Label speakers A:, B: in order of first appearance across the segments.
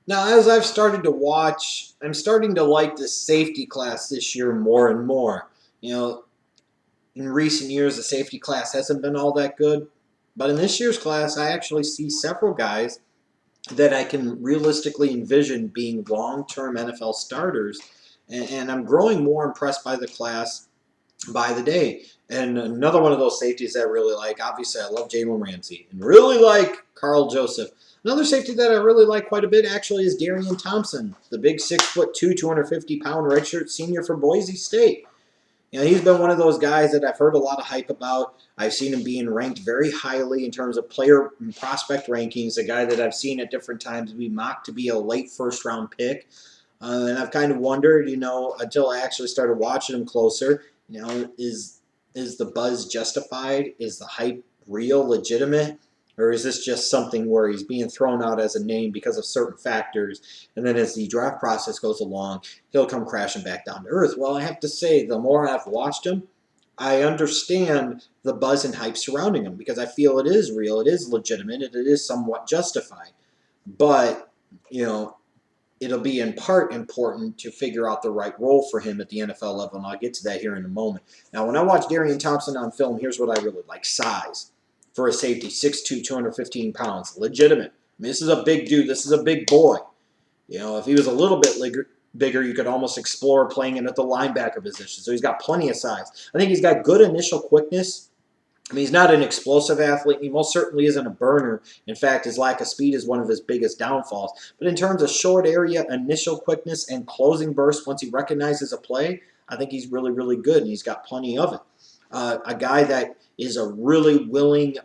A: Now, as I've started to watch, I'm starting to like the safety class this year more and more. You know, in recent years, the safety class hasn't been all that good. But in this year's class, I actually see several guys that I can realistically envision being long term NFL starters. And I'm growing more impressed by the class by the day. And another one of those safeties that I really like, obviously, I love Jalen Ramsey and really like Carl Joseph. Another safety that I really like quite a bit actually is Darian Thompson, the big 6'2", 250-pound redshirt senior for Boise State. You know, he's been one of those guys that I've heard a lot of hype about. I've seen him being ranked very highly in terms of player and prospect rankings. A guy that I've seen at different times be mocked to be a late first round pick. And I've kind of wondered, until I actually started watching him closer, is the buzz justified? Is the hype real, legitimate? Or is this just something where he's being thrown out as a name because of certain factors, and then as the draft process goes along, he'll come crashing back down to earth? Well, I have to say, the more I've watched him, I understand the buzz and hype surrounding him because I feel it is real, it is legitimate, and it is somewhat justified. But, you know, it'll be in part important to figure out the right role for him at the NFL level, and I'll get to that here in a moment. Now, when I watch Darian Thompson on film, here's what I really like. Size for a safety, 6'2", 215 pounds, legitimate. I mean, this is a big dude. This is a big boy. If he was a little bit bigger, you could almost explore playing him at the linebacker position. So he's got plenty of size. I think he's got good initial quickness. I mean, he's not an explosive athlete. He most certainly isn't a burner. In fact, his lack of speed is one of his biggest downfalls. But in terms of short area, initial quickness, and closing burst, once he recognizes a play, I think he's really, really good, and he's got plenty of it. A guy that is a really willing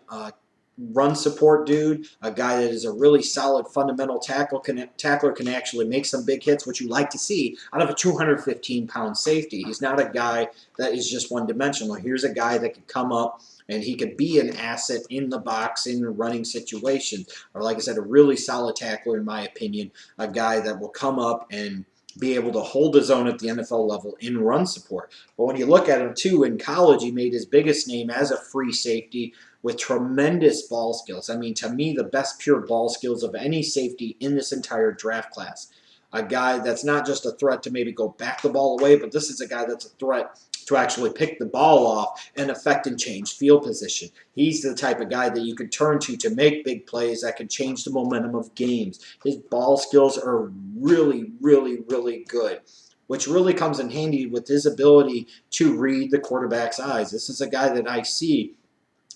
A: run support dude, a guy that is a really solid fundamental tackler, can actually make some big hits, which you like to see out of a 215-pound safety. He's not a guy that is just one-dimensional. Here's a guy that can come up and he could be an asset in the box in a running situation. Or like I said, a really solid tackler in my opinion, a guy that will come up and be able to hold his own at the NFL level in run support. But when you look at him too, in college, he made his biggest name as a free safety with tremendous ball skills. I mean, to me, the best pure ball skills of any safety in this entire draft class. A guy that's not just a threat to maybe go back the ball away, but this is a guy that's a threat to actually pick the ball off and affect and change field position. He's the type of guy that you could turn to make big plays that could change the momentum of games. His ball skills are really, really, really good, which really comes in handy with his ability to read the quarterback's eyes. This is a guy that I see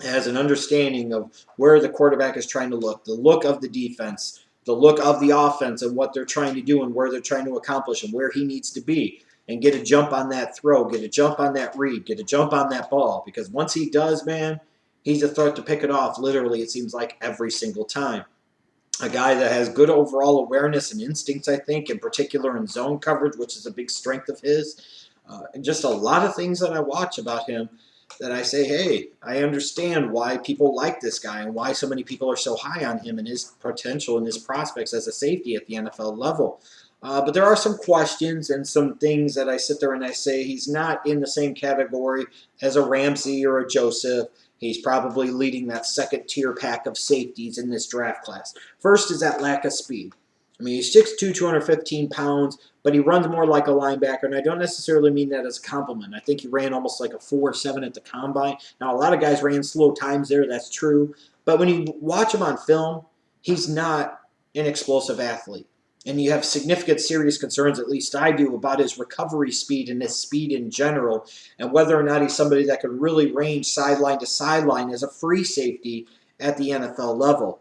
A: has an understanding of where the quarterback is trying to look, the look of the defense, the look of the offense, and what they're trying to do and where they're trying to accomplish and where he needs to be, and get a jump on that throw, get a jump on that read, get a jump on that ball. Because once he does, man, he's a threat to pick it off, literally, it seems like every single time. A guy that has good overall awareness and instincts, I think, in particular in zone coverage, which is a big strength of his. And just a lot of things that I watch about him that I say, hey, I understand why people like this guy and why so many people are so high on him and his potential and his prospects as a safety at the NFL level. But there are some questions and some things that I sit there and I say he's not in the same category as a Ramsey or a Joseph. He's probably leading that second tier pack of safeties in this draft class. First is that lack of speed. I mean, he's 6'2", 215 pounds, but he runs more like a linebacker, and I don't necessarily mean that as a compliment. I think he ran almost like a 4.7 at the combine. Now, a lot of guys ran slow times there, that's true, but when you watch him on film, he's not an explosive athlete. And you have significant serious concerns, at least I do, about his recovery speed and his speed in general, and whether or not he's somebody that could really range sideline to sideline as a free safety at the NFL level.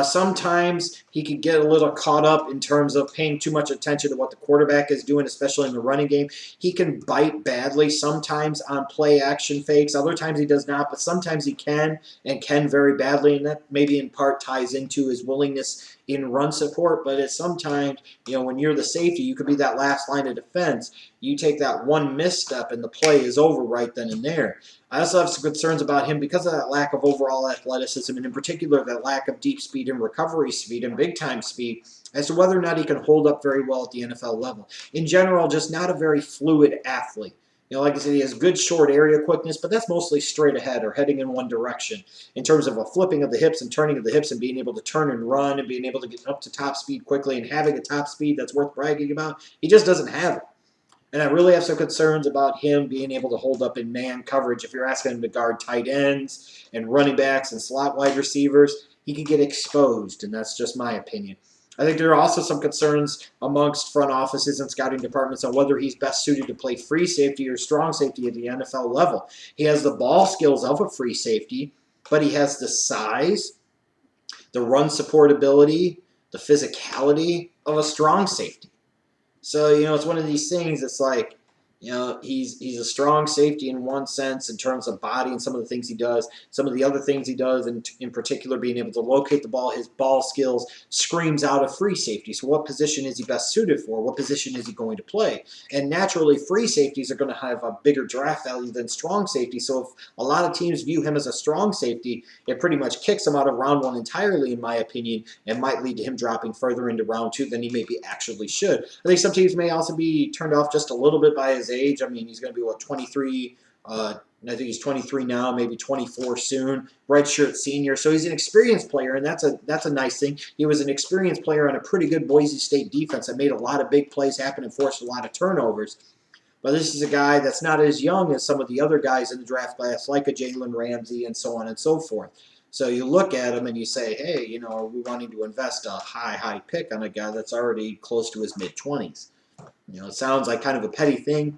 A: Sometimes he could get a little caught up in terms of paying too much attention to what the quarterback is doing, especially in the running game. He can bite badly sometimes on play action fakes. Other times he does not, but sometimes he can, and can very badly, and that maybe in part ties into his willingness in run support. But it's sometimes, when you're the safety, you could be that last line of defense. You take that one misstep and the play is over right then and there. I also have some concerns about him because of that lack of overall athleticism, and in particular that lack of deep speed and recovery speed and big-time speed, as to whether or not he can hold up very well at the NFL level. In general, just not a very fluid athlete. Like I said, he has good short area quickness, but that's mostly straight ahead or heading in one direction. In terms of a flipping of the hips and turning of the hips and being able to turn and run and being able to get up to top speed quickly and having a top speed that's worth bragging about, he just doesn't have it. And I really have some concerns about him being able to hold up in man coverage. If you're asking him to guard tight ends and running backs and slot wide receivers, he could get exposed, and that's just my opinion. I think there are also some concerns amongst front offices and scouting departments on whether he's best suited to play free safety or strong safety at the NFL level. He has the ball skills of a free safety, but he has the size, the run support ability, the physicality of a strong safety. So, it's one of these things that's like, he's a strong safety in one sense in terms of body and some of the things he does. Some of the other things he does, in particular, being able to locate the ball, his ball skills screams out of free safety. So what position is he best suited for? What position is he going to play? And naturally, free safeties are going to have a bigger draft value than strong safety. So if a lot of teams view him as a strong safety, it pretty much kicks him out of round 1 entirely, in my opinion, and might lead to him dropping further into round 2 than he maybe actually should. I think some teams may also be turned off just a little bit by his age. I mean, he's going to be, 23? I think he's 23 now, maybe 24 soon. Redshirt senior. So he's an experienced player, and that's a nice thing. He was an experienced player on a pretty good Boise State defense that made a lot of big plays happen and forced a lot of turnovers. But this is a guy that's not as young as some of the other guys in the draft class, like a Jalen Ramsey and so on and so forth. So you look at him and you say, hey, are we wanting to invest a high pick on a guy that's already close to his mid-20s? It sounds like kind of a petty thing,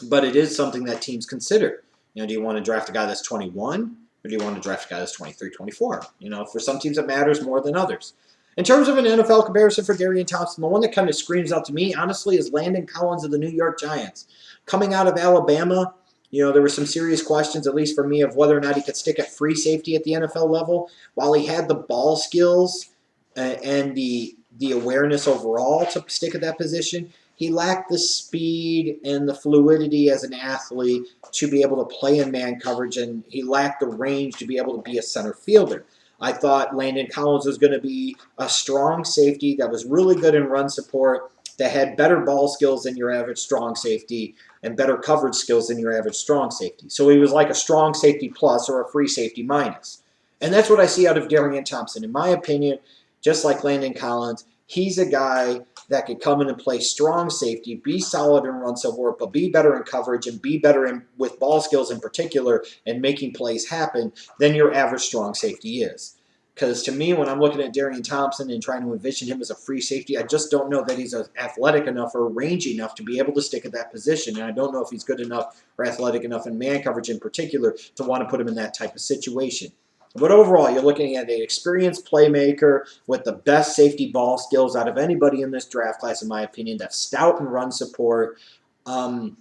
A: but it is something that teams consider. Do you want to draft a guy that's 21, or do you want to draft a guy that's 23, 24? For some teams it matters more than others. In terms of an NFL comparison for Darian Thompson, the one that kind of screams out to me, honestly, is Landon Collins of the New York Giants. Coming out of Alabama, there were some serious questions, at least for me, of whether or not he could stick at free safety at the NFL level. While he had the ball skills and the awareness overall to stick at that position, he lacked the speed and the fluidity as an athlete to be able to play in man coverage, and he lacked the range to be able to be a center fielder. I thought Landon Collins was going to be a strong safety that was really good in run support, that had better ball skills than your average strong safety and better coverage skills than your average strong safety. So he was like a strong safety plus or a free safety minus. And that's what I see out of Darian Thompson. In my opinion, just like Landon Collins, he's a guy that could come in and play strong safety, be solid in run support, but be better in coverage and be better with ball skills in particular and making plays happen than your average strong safety is. Because to me, when I'm looking at Darian Thompson and trying to envision him as a free safety, I just don't know that he's athletic enough or rangy enough to be able to stick at that position. And I don't know if he's good enough or athletic enough in man coverage in particular to want to put him in that type of situation. But overall, you're looking at an experienced playmaker with the best safety ball skills out of anybody in this draft class, in my opinion, that's stout and run support, and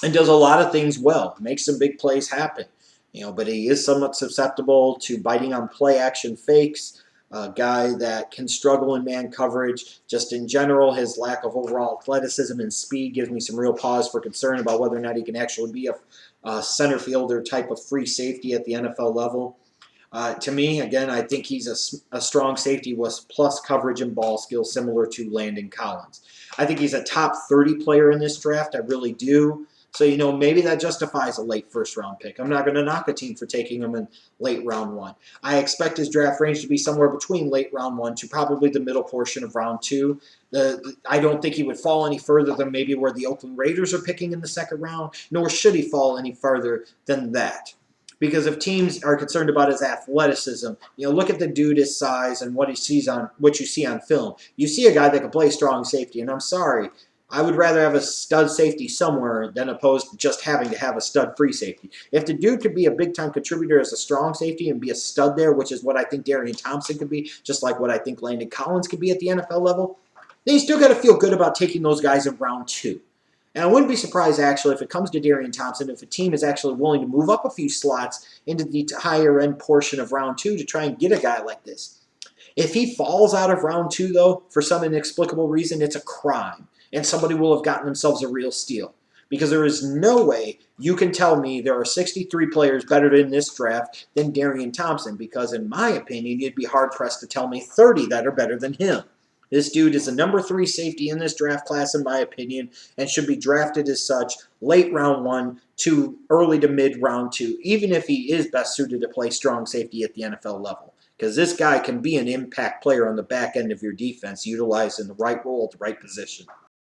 A: does a lot of things well, makes some big plays happen. But he is somewhat susceptible to biting on play-action fakes, a guy that can struggle in man coverage. Just in general, his lack of overall athleticism and speed gives me some real pause for concern about whether or not he can actually be a center fielder type of free safety at the NFL level. To me, again, I think he's a strong safety with plus coverage and ball skills similar to Landon Collins. I think he's a top 30 player in this draft. I really do. So, maybe that justifies a late first-round pick. I'm not going to knock a team for taking him in late round 1. I expect his draft range to be somewhere between late round 1 to probably the middle portion of round 2. I don't think he would fall any further than maybe where the Oakland Raiders are picking in the second round, nor should he fall any further than that. Because if teams are concerned about his athleticism, look at the dude, his size, and what you see on film. You see a guy that can play strong safety, and I'm sorry, I would rather have a stud safety somewhere than opposed to just having to have a stud free safety. If the dude could be a big-time contributor as a strong safety and be a stud there, which is what I think Darian Thompson could be, just like what I think Landon Collins could be at the NFL level, then you still got to feel good about taking those guys in round 2. And I wouldn't be surprised, actually, if it comes to Darian Thompson, if a team is actually willing to move up a few slots into the higher-end portion of round 2 to try and get a guy like this. If he falls out of round 2, though, for some inexplicable reason, it's a crime. And somebody will have gotten themselves a real steal. Because there is no way you can tell me there are 63 players better in this draft than Darian Thompson. Because in my opinion, you'd be hard-pressed to tell me 30 that are better than him. This dude is a number 3 safety in this draft class, in my opinion, and should be drafted as such late round 1 to early to mid round 2, even if he is best suited to play strong safety at the NFL level. Because this guy can be an impact player on the back end of your defense, utilized in the right role at the right position.